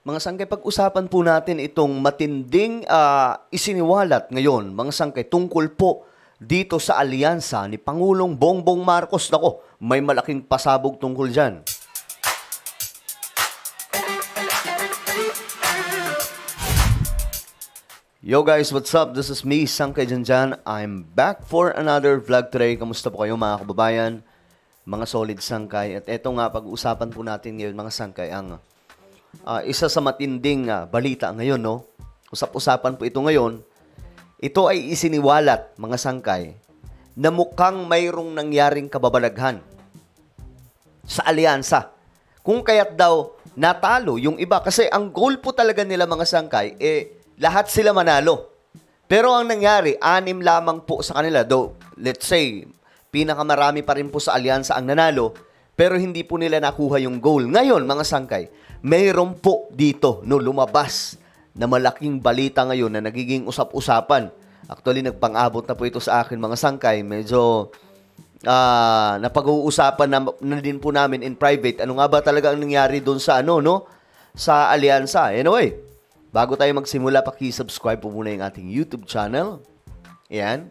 Mga sangkay, pag-usapan po natin itong matinding isiniwalat ngayon, mga sangkay, tungkol po dito sa alyansa ni Pangulong Bongbong Marcos. Nako, may malaking pasabog tungkol dyan. Yo guys, what's up? This is me, Sangkay Janjan. I'm back for another vlog today. Kamusta po kayo mga kababayan? Mga solid sangkay. At eto nga, pag-usapan po natin ngayon mga sangkay, ang isa sa matinding balita ngayon, no? Usap-usapan po ito ngayon. Ito ay isiniwalat, mga sangkay, na mukhang mayroong nangyaring kababalaghan sa alyansa. Kung kaya't daw natalo yung iba. Kasi ang goal po talaga nila, mga sangkay, lahat sila manalo. Pero ang nangyari, 6 lamang po sa kanila. Though, let's say, pinakamarami pa rin po sa alyansa ang nanalo, pero hindi po nila nakuha yung goal. Ngayon, mga sangkay, mayroon po dito no, lumabas na malaking balita ngayon na nagiging usap-usapan. Actually, nagpang-abot na po ito sa akin, mga sangkay. Medyo napag-uusapan na din po namin in private. Ano nga ba talaga ang nangyari doon sa sa alyansa? Anyway, bago tayo magsimula, paki-subscribe po muna yung ating YouTube channel. Ayan.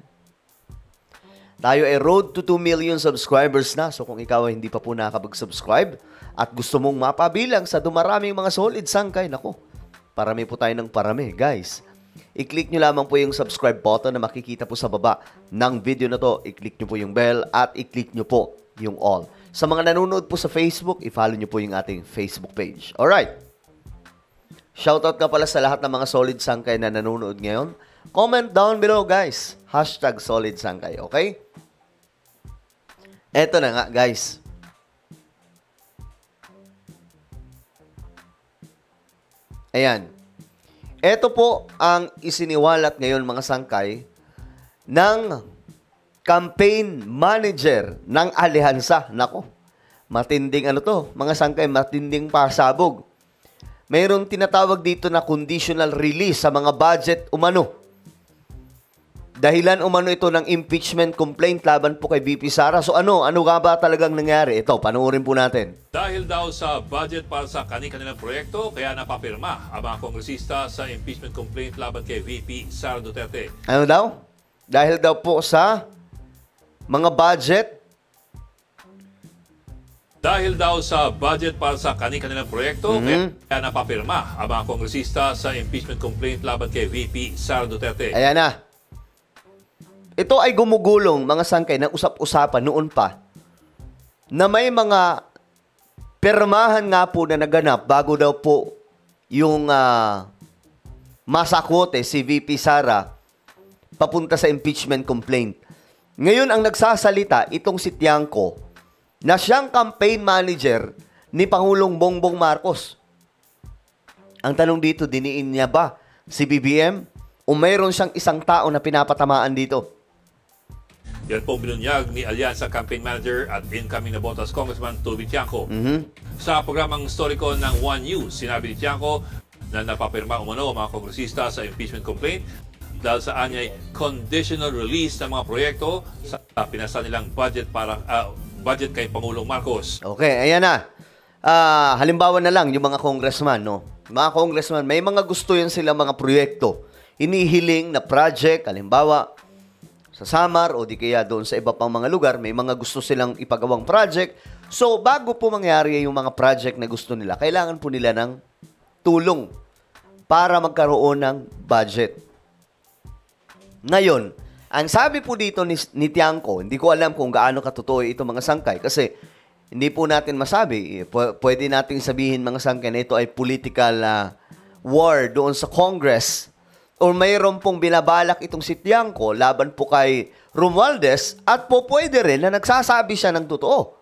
Tayo ay road to 2 million subscribers na. So kung ikaw ay hindi pa po nakakapag-subscribe at gusto mong mapabilang sa dumaraming mga solid sangkay, nako, parami po tayo ng parami, guys. I-click nyo lamang po yung subscribe button na makikita po sa baba ng video na to. I-click nyo po yung bell at i-click nyo po yung all. Sa mga nanonood po sa Facebook, i-follow nyo po yung ating Facebook page. Alright. Shoutout ka pala sa lahat ng mga solid sangkay na nanonood ngayon. Comment down below, guys. Hashtag solid sangkay, okay? Eto na nga, guys. Ayan. Eto po ang isiniwalat ngayon, mga sangkay, ng campaign manager ng alyansa. Nako, matinding mga sangkay, matinding pasabog. Mayroong tinatawag dito na conditional release sa mga budget umano. Dahilan umano ito ng impeachment complaint laban po kay VP Sara. So ano nga ba talagang nangyari? Ito, panoorin po natin. Dahil daw sa budget para sa kanilang proyekto, kaya napapirma ang mga kongresista sa impeachment complaint laban kay VP Sara Duterte. Ano daw? Dahil daw po sa mga budget? Dahil daw sa budget para sa kanilang proyekto, kaya napapirma ang mga kongresista sa impeachment complaint laban kay VP Sara Duterte. Ayan na. Ito ay gumugulong, mga sangkay, na usap-usapan noon pa na may mga pirmahan nga po na naganap bago daw po yung masakote si VP Sara papunta sa impeachment complaint. Ngayon, ang nagsasalita, itong si Tiangco, na siyang campaign manager ni Pangulong Bongbong Marcos. Ang tanong dito, diniin niya ba si BBM o mayroon siyang isang tao na pinapatamaan dito? Yan po binunyag ni Alyansa Campaign Manager at incoming na Botas Congressman Toby Tiangco. Sa programang Historiko ng One News, sinabi ni Tiangco na napapirma umano ang mga kongresista sa impeachment complaint dahil sa anyay conditional release ng mga proyekto sa pinasa nilang budget para budget kay Pangulong Marcos. Okay, ayan na. Halimbawa na lang yung mga congressman, no? Mga congressman, may mga gusto yan sila mga proyekto. Inihiling na project, halimbawa, sa Samar o di kaya doon sa iba pang mga lugar, may mga gusto silang ipagawang project. So, bago po mangyari yung mga project na gusto nila, kailangan po nila ng tulong para magkaroon ng budget. Ngayon, ang sabi po dito ni Tiangco, hindi ko alam kung gaano katotoo ito, mga sangkay, kasi hindi po natin masabi. Pwede nating sabihin, mga sangkay, na ito ay political war doon sa Congress. O mayroon pong binabalak itong si Tiangco laban po kay Romualdez at po pwede rin na nagsasabi siya ng totoo.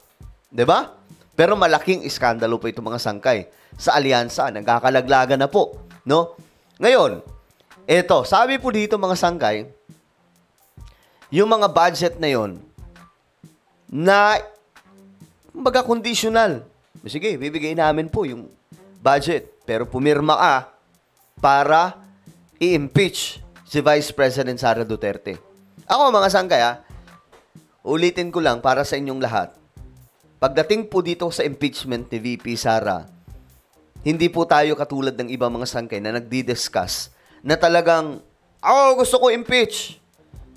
'Di ba? Pero malaking iskandalo po itong mga sangkay sa alyansa. Nagkakalaglagan na po. No? Ngayon, eto, sabi po dito, mga sangkay, yung mga budget na yon na kumbaga conditional. Sige, bibigay namin po yung budget. Pero pumirma ka para i-impeach si Vice President Sara Duterte. Ako, mga sangkay, ulitin ko lang para sa inyong lahat. Pagdating po dito sa impeachment ni VP Sara, Hindi po tayo katulad ng ibang mga sangkay na nagdi-discuss na talagang, gusto ko impeach.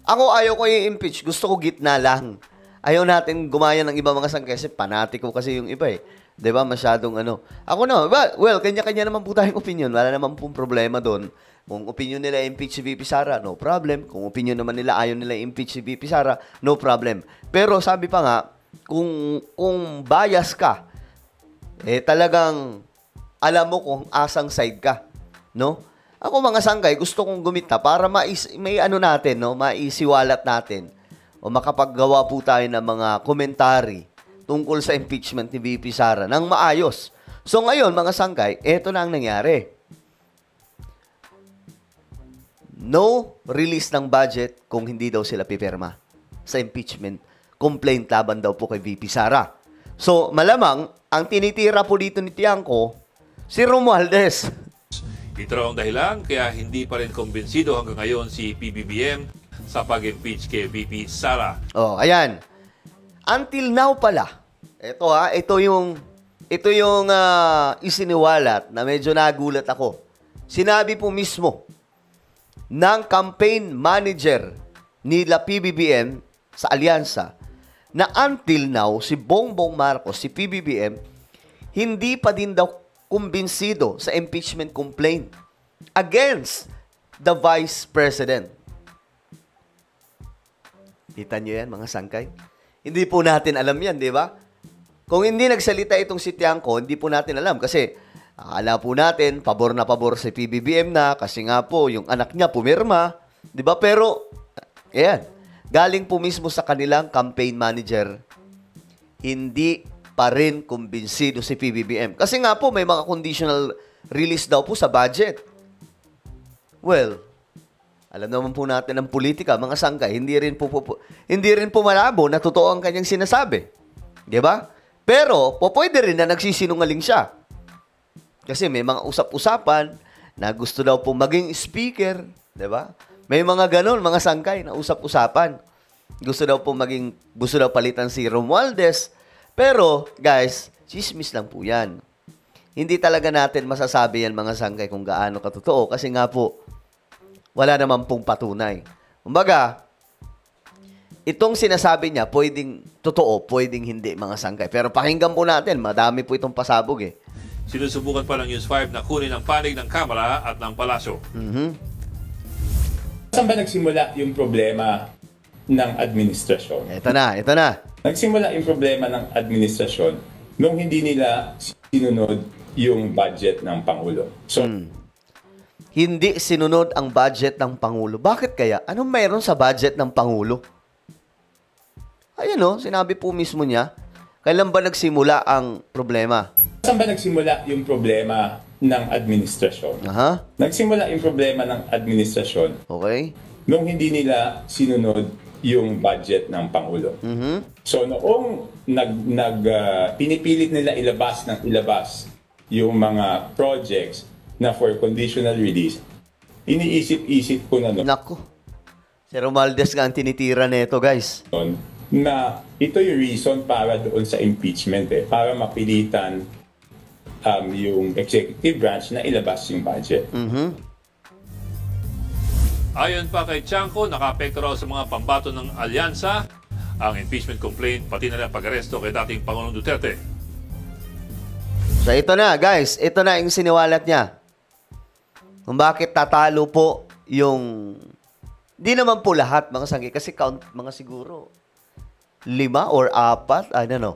Ako ayaw ko i-impeach. Gusto ko gitna lang. Ayaw natin gumaya ng ibang mga sangkay kasi panatiko kasi yung iba eh. 'Di ba? Masyadong ano. Ako na, well, kanya-kanya naman po tayong opinion. Wala naman pong problema doon. Kung opinion nila impeach si VP Sara, no problem. Kung opinion naman nila ayaw nila impeach si VP Sara, no problem. Pero sabi pa nga, kung bias ka, talagang alam mo kung asang side ka, no? Ako mga sangkay, gusto kong gumita para may ano natin, no? Maisiwalat natin o makapaggawa po tayo ng mga komentary tungkol sa impeachment ni VP Sara nang maayos. So ngayon, mga sangkay, eto na ang nangyari. No release ng budget kung hindi daw sila pipirma sa impeachment complaint laban daw po kay VP Sara. So, malamang, ang tinitira po dito ni Tiangco, si Romualdez. Ito raw ang dahilan kaya hindi pa rin kumbinsido hanggang ngayon si PBBM sa pag-impeach kay VP Sara. Oh, ayan. Until now pala, ito yung isiniwalat na medyo nagulat ako. Sinabi po mismo ng campaign manager nila PBBM sa alyansa na until now, si Bongbong Marcos, si PBBM, hindi pa din daw kumbinsido sa impeachment complaint against the Vice President. Kita nyo yan, mga sangkay? Hindi po natin alam yan, di ba? Kung hindi nagsalita itong si Tiangco, hindi po natin alam. Kasi, akala po natin, pabor na pabor si PBBM na, kasi nga po, yung anak niya pumirma. Di ba? Pero, ayan, galing po mismo sa kanilang campaign manager, hindi pa rin kumbinsido si PBBM. Kasi nga po, may mga conditional release daw po sa budget. Well, alam naman po natin ang politika, mga sangkay, hindi rin po malabo na totoo ang kanyang sinasabi. Di ba? Pero, pwede rin na nagsisinungaling siya. Kasi may mga usap-usapan na gusto daw po maging speaker. Di ba? May mga ganon, mga sangkay na usap-usapan. Gusto daw palitan si Romualdez. Pero, guys, chismis lang po yan. Hindi talaga natin masasabi yan, mga sangkay, kung gaano katotoo. Kasi nga po, wala naman pong patunay. Kumbaga, itong sinasabi niya, pwedeng totoo, pwedeng hindi, mga sangkay. Pero pakinggan po natin, madami po itong pasabog eh. Sinusubukan pa ng News 5 na kunin ang panig ng Kamara at ng Palasyo. Saan ba nagsimula yung problema ng administrasyon? Ito na. Nagsimula yung problema ng administrasyon nung hindi nila sinunod yung budget ng Pangulo. So, Hindi sinunod ang budget ng Pangulo. Bakit kaya? Anong mayroon sa budget ng Pangulo? Ayun sinabi po mismo niya. Kailan ba nagsimula ang problema? saan ba nagsimula yung problema ng administrasyon? Nagsimula yung problema ng administrasyon Okay. nung hindi nila sinunod yung budget ng Pangulo. So noong pinipilit nila ilabas yung mga projects na for conditional release, iniisip-isip ko na Naku. Si Romualdez nga ang tinitira nito, guys. na ito yung reason para doon sa impeachment para mapilitan yung executive branch na ilabas yung budget. Ayon pa kay Tiangco, naka-apekto raw sa mga pambato ng alyansa ang impeachment complaint, pati na lang pag-aresto kay dating Pangulong Duterte. So ito na, guys. Ito na yung siniwalat niya. Kung bakit tatalo po yung... Di naman po lahat, mga sanggi. Kasi count, mga siguro 5 or 4, I don't know.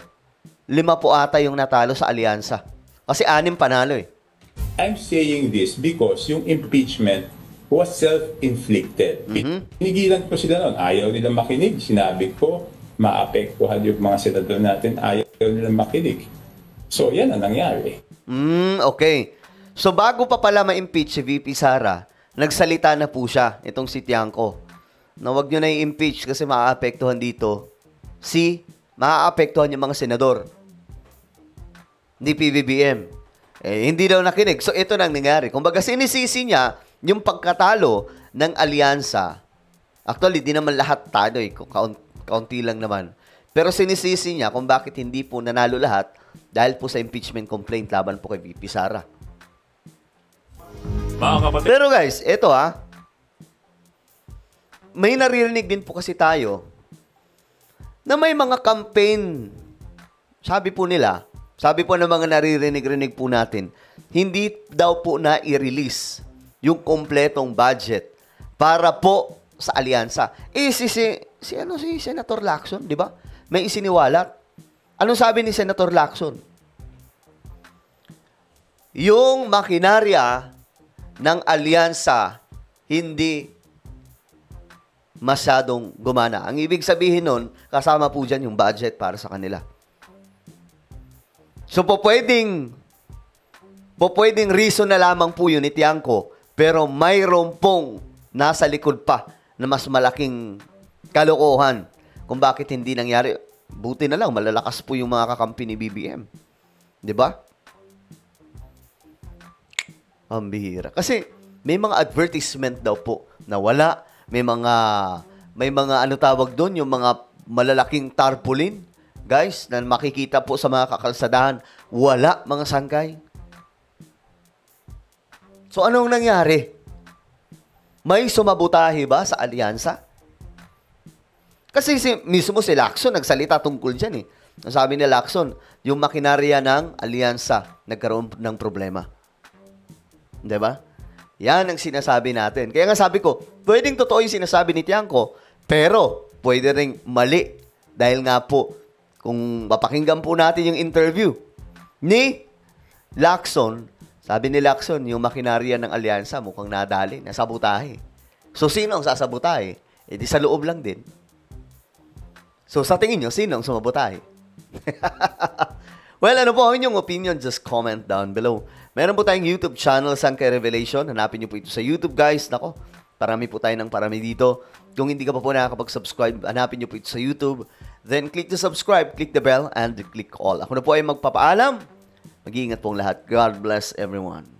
5 po ata yung natalo sa alyansa. Kasi 6 panalo eh. I'm saying this because yung impeachment was self-inflicted. Pinigilan ko sila noon. Ayaw nila makinig. Sinabi ko, maapektuhan yung mga senador natin. Ayaw nila makinig. So, yan ang nangyari. Okay. So, bago pa pala ma-impeach si VP Sara, nagsalita na po siya, itong si Tiangco, na wag nyo na i-impeach kasi maaapektuhan dito maaapektuhan yung mga senador. Hindi PBBM. Hindi daw nakinig. So, ito nang nangyari. Kumbaga, sinisisi niya yung pagkatalo ng alyansa. Actually, di naman lahat talo eh. Kaunti lang naman. Pero sinisisi niya kung bakit hindi po nanalo lahat dahil po sa impeachment complaint laban po kay VP Sara. Mga kapatid, Pero guys, eto may naririnig din po kasi tayo na may mga campaign, sabi po ng mga naririnig-rinig po natin, hindi daw po na i-release yung kompletong budget para po sa alyansa. Si Senator Lacson, di ba? May isiniwalat. Anong sabi ni Senator Lacson? Yung makinarya ng alyansa hindi masyadong gumana. Ang ibig sabihin nun, kasama po dyan yung budget para sa kanila. So, po pwedeng reason na lamang po yun ni Tiangco, pero mayroon pong nasa likod pa na mas malaking kalokohan kung bakit hindi nangyari. Buti na lang, malalakas po yung mga kakampi ni BBM. Di ba? Ang bihira. Kasi may mga advertisement daw po na wala. May mga ano tawag doon, yung mga malalaking tarpaulin, guys, na makikita po sa mga kakalsadahan. Wala, mga sangkay. So, anong nangyari? May sumabotahe ba sa alyansa? Kasi mismo si Lacson nagsalita tungkol dyan eh. Sabi ni Lacson, yung makinarya ng alyansa nagkaroon ng problema. Diba? Yan ang sinasabi natin. Kaya nga sabi ko, pwedeng totoo yung sinasabi ni Tiangco, pero pwede ring mali. Dahil nga po, kung mapakinggan po natin yung interview ni Lacson, sabi ni Lacson, yung makinarya ng alyansa mukhang nadali, nasabotahe. So, sino ang sasabotahe? Eh, di sa loob lang din. So, sa tingin nyo, sino ang sumabotahe? Well, ano po ang inyong opinion? Just comment down below. Meron po tayong YouTube channel, Sangkay Revelation. Hanapin nyo po ito sa YouTube, guys. Nako, parami po tayo ng parami dito. Kung hindi ka pa po nakakapag-subscribe, hanapin nyo po ito sa YouTube. Then, click the subscribe, click the bell, and click all. Ako na po ay magpapaalam. Mag-iingat pong lahat. God bless everyone.